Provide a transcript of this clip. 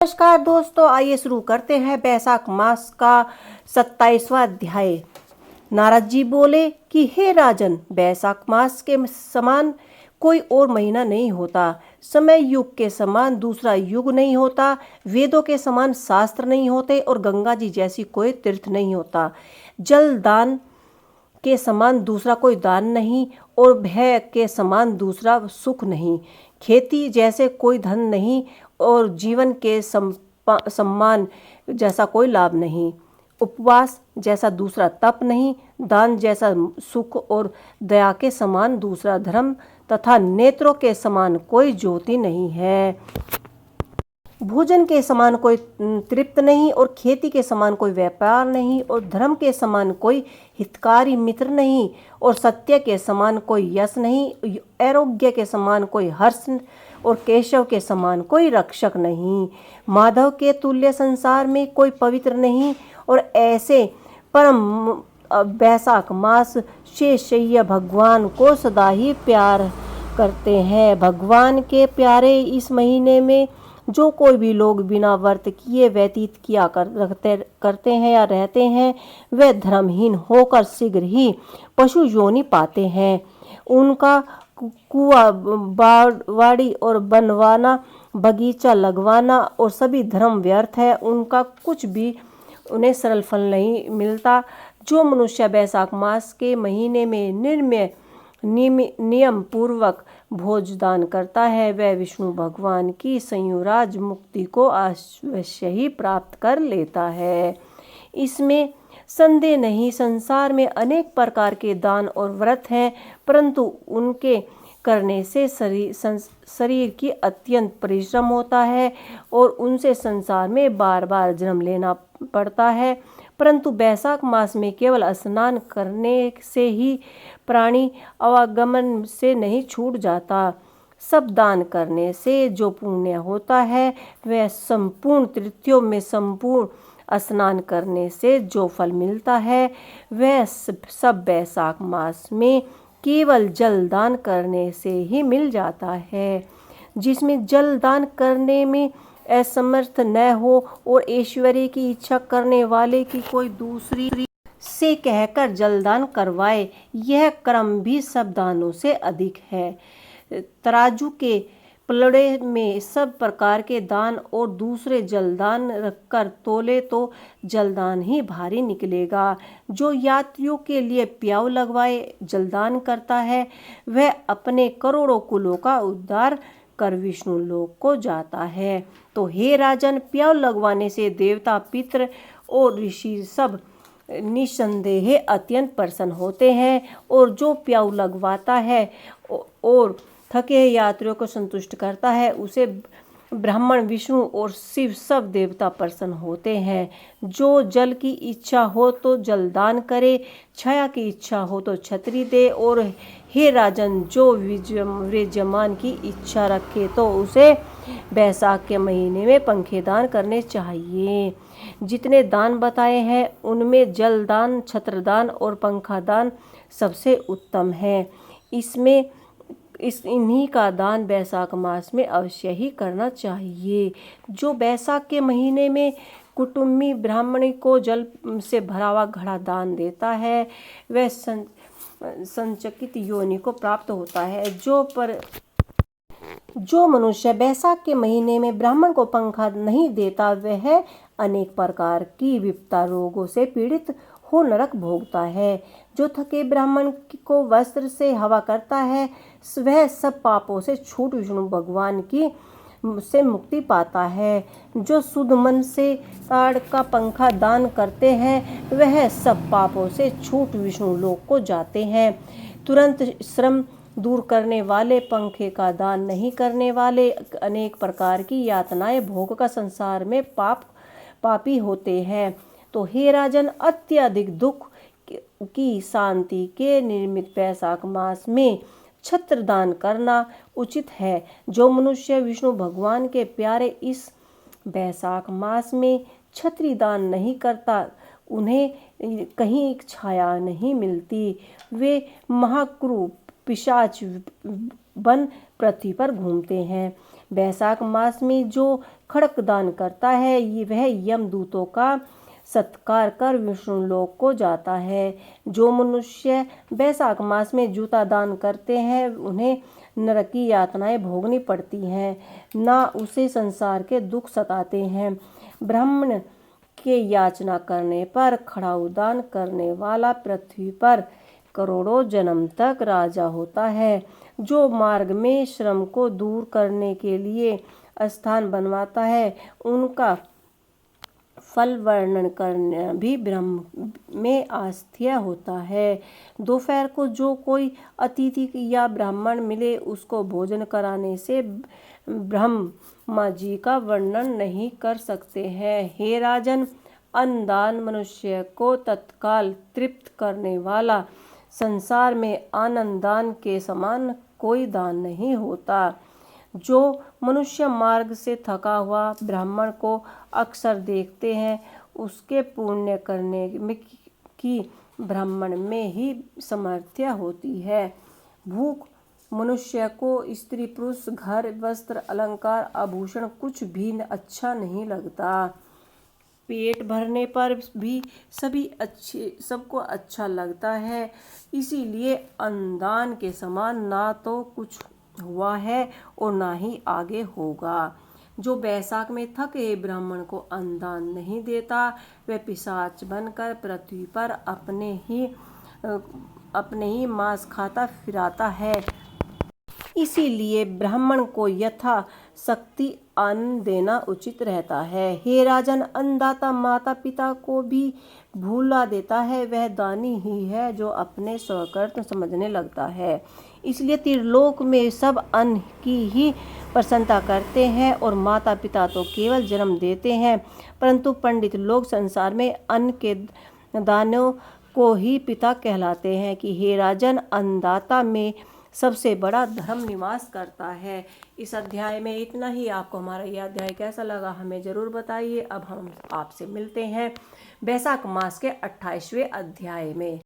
नमस्कार दोस्तों, आइए शुरू करते हैं बैसाख मास का 27वां अध्याय। नारद जी बोले कि हे राजन, बैसाख मास के समान कोई और महीना नहीं होता। समय युग के समान दूसरा युग नहीं होता। वेदों के समान शास्त्र नहीं होते और गंगा जी जैसी कोई तीर्थ नहीं होता। जल दान के समान दूसरा कोई दान नहीं और भय के समान दूसरा सुख नहीं। खेती जैसे कोई धन नहीं और जीवन के सम्मान जैसा कोई लाभ नहीं। उपवास जैसा दूसरा तप नहीं। दान जैसा सुख और दया के समान दूसरा धर्म तथा नेत्रों के समान कोई ज्योति नहीं है। भोजन के समान कोई तृप्त नहीं और खेती के समान कोई व्यापार नहीं और धर्म के समान कोई हितकारी मित्र नहीं और सत्य के समान कोई यश नहीं। आरोग्य के समान कोई हर्ष और केशव के समान कोई रक्षक नहीं। माधव के तुल्य संसार में कोई पवित्र नहीं और ऐसे परम बैसाख मास शेषय्या भगवान को सदा ही प्यार करते हैं। भगवान के प्यारे इस महीने में जो कोई भी लोग बिना व्रत किए व्यतीत किया करते हैं या रहते हैं, वे धर्महीन होकर शीघ्र ही पशु योनि पाते हैं। उनका कुआं बाड़ी और बनवाना, बगीचा लगवाना और सभी धर्म व्यर्थ है। उनका कुछ भी उन्हें सरल फल नहीं मिलता। जो मनुष्य बैसाख मास के महीने में नियम पूर्वक भोजदान करता है, वह विष्णु भगवान की संयुराज मुक्ति को अवश्य ही प्राप्त कर लेता है। इसमें संदेह नहीं। संसार में अनेक प्रकार के दान और व्रत हैं, परंतु उनके करने से शरीर की अत्यंत परिश्रम होता है और उनसे संसार में बार बार जन्म लेना पड़ता है। परंतु बैसाख मास में केवल स्नान करने से ही प्राणी आवागमन से नहीं छूट जाता। सब दान करने से जो पुण्य होता है, वह संपूर्ण तीर्थों में संपूर्ण स्नान करने से जो फल मिलता है, वह सब बैसाख मास में केवल जल दान करने से ही मिल जाता है। जिसमें जल दान करने में असमर्थ न हो और ऐश्वर्य की इच्छा करने वाले की कोई दूसरी से कहकर जलदान करवाए, यह क्रम भी सब दानों से अधिक है। तराजू के पलड़े में सब प्रकार के दान और दूसरे जलदान रखकर तोले तो जलदान ही भारी निकलेगा। जो यात्रियों के लिए प्याऊ लगवाए जलदान करता है, वह अपने करोड़ों कुलों का उद्धार कर विष्णु लोक को जाता है। तो हे राजन, प्याऊ लगवाने से देवता, पितर और ऋषि सब निसंदेह अत्यंत प्रसन्न होते हैं और जो प्याऊ लगवाता है और थके यात्रियों को संतुष्ट करता है, उसे ब्राह्मण, विष्णु और शिव सब देवता प्रसन्न होते हैं। जो जल की इच्छा हो तो जलदान करे, छाया की इच्छा हो तो छतरी दे और हे राजन, जो विराजमान की इच्छा रखे तो उसे बैसाख के महीने में पंखे दान करने चाहिए। जितने दान बताए हैं उनमें जलदान, छत्रदान और पंखा दान सबसे उत्तम है। इन्हीं का दान बैसाख मास में अवश्य ही करना चाहिए। जो बैसाख के महीने में कुटुंबी ब्राह्मणी को जल से भरा हुआ घड़ा दान देता है, वह संचकित योनि को प्राप्त होता है। जो मनुष्य बैसाख के महीने में ब्राह्मण को पंखा नहीं देता, वह अनेक प्रकार की विपदा रोगों से पीड़ित हो नरक भोगता है। जो थके ब्राह्मण को वस्त्र से हवा करता है, वह सब पापों से छूट विष्णु भगवान की से मुक्ति पाता है। जो शुद्ध मन से ताड़ का पंखा दान करते हैं, वह सब पापों से छूट विष्णु लोक को जाते हैं। तुरंत श्रम दूर करने वाले पंखे का दान नहीं करने वाले अनेक प्रकार की यातनाएं भोग का संसार में पापी होते हैं। तो हे राजन, अत्यधिक दुख की शांति के निमित्त बैसाख मास में छत्र दान करना उचित है। जो मनुष्य विष्णु भगवान के प्यारे इस बैसाख मास में छत्री दान नहीं करता, उन्हें कहीं छाया नहीं मिलती। वे महाक्रूर पिशाच बन पृथ्वी पर घूमते हैं। बैसाख मास में जो खड़क दान करता है वह यमदूतों का सत्कार कर विष्णु लोक को जाता है। जो मनुष्य बैसाख मास में जूता दान करते हैं उन्हें नरक की यातनाएं भोगनी पड़ती हैं, ना उसे संसार के दुख सताते हैं। ब्राह्मण के याचना करने पर खड़ाऊ दान करने वाला पृथ्वी पर करोड़ों जन्म तक राजा होता है। जो मार्ग में श्रम को दूर करने के लिए स्थान बनवाता है उनका फल वर्णन करना भी ब्रह्म में आस्थ्य होता है। दोपहर को जो कोई अतिथि या ब्राह्मण मिले उसको भोजन कराने से ब्रह्मा जी का वर्णन नहीं कर सकते हैं। हे राजन, अन्नदान मनुष्य को तत्काल तृप्त करने वाला संसार में आनंददान के समान कोई दान नहीं होता। जो मनुष्य मार्ग से थका हुआ ब्राह्मण को अक्सर देखते हैं उसके पुण्य करने में की ब्राह्मण में ही सामर्थ्य होती है। भूख मनुष्य को स्त्री पुरुष घर वस्त्र अलंकार आभूषण कुछ भी अच्छा नहीं लगता। पेट भरने पर भी सबको अच्छा लगता है। इसीलिए अन्नदान के समान ना तो कुछ हुआ है और ना ही आगे होगा। जो बैसाख में थके ब्राह्मण को अन्नदान नहीं देता वह पिशाच बनकर पृथ्वी पर अपने ही मांस खाता फिराता है। इसीलिए ब्राह्मण को यथा शक्ति अन्न देना उचित रहता है। हे राजन, अन्नदाता माता पिता को भी भूला देता है, वह दानी ही है जो अपने स्वकृत समझने लगता है। इसलिए त्रिलोक में सब अन्न की ही प्रशंसा करते हैं और माता पिता तो केवल जन्म देते हैं, परंतु पंडित लोग संसार में अन्न के दानों को ही पिता कहलाते हैं। कि हे राजन, अन्नदाता में सबसे बड़ा धर्म निवास करता है। इस अध्याय में इतना ही। आपको हमारा यह अध्याय कैसा लगा हमें ज़रूर बताइए। अब हम आपसे मिलते हैं बैसाख मास के 28वें अध्याय में।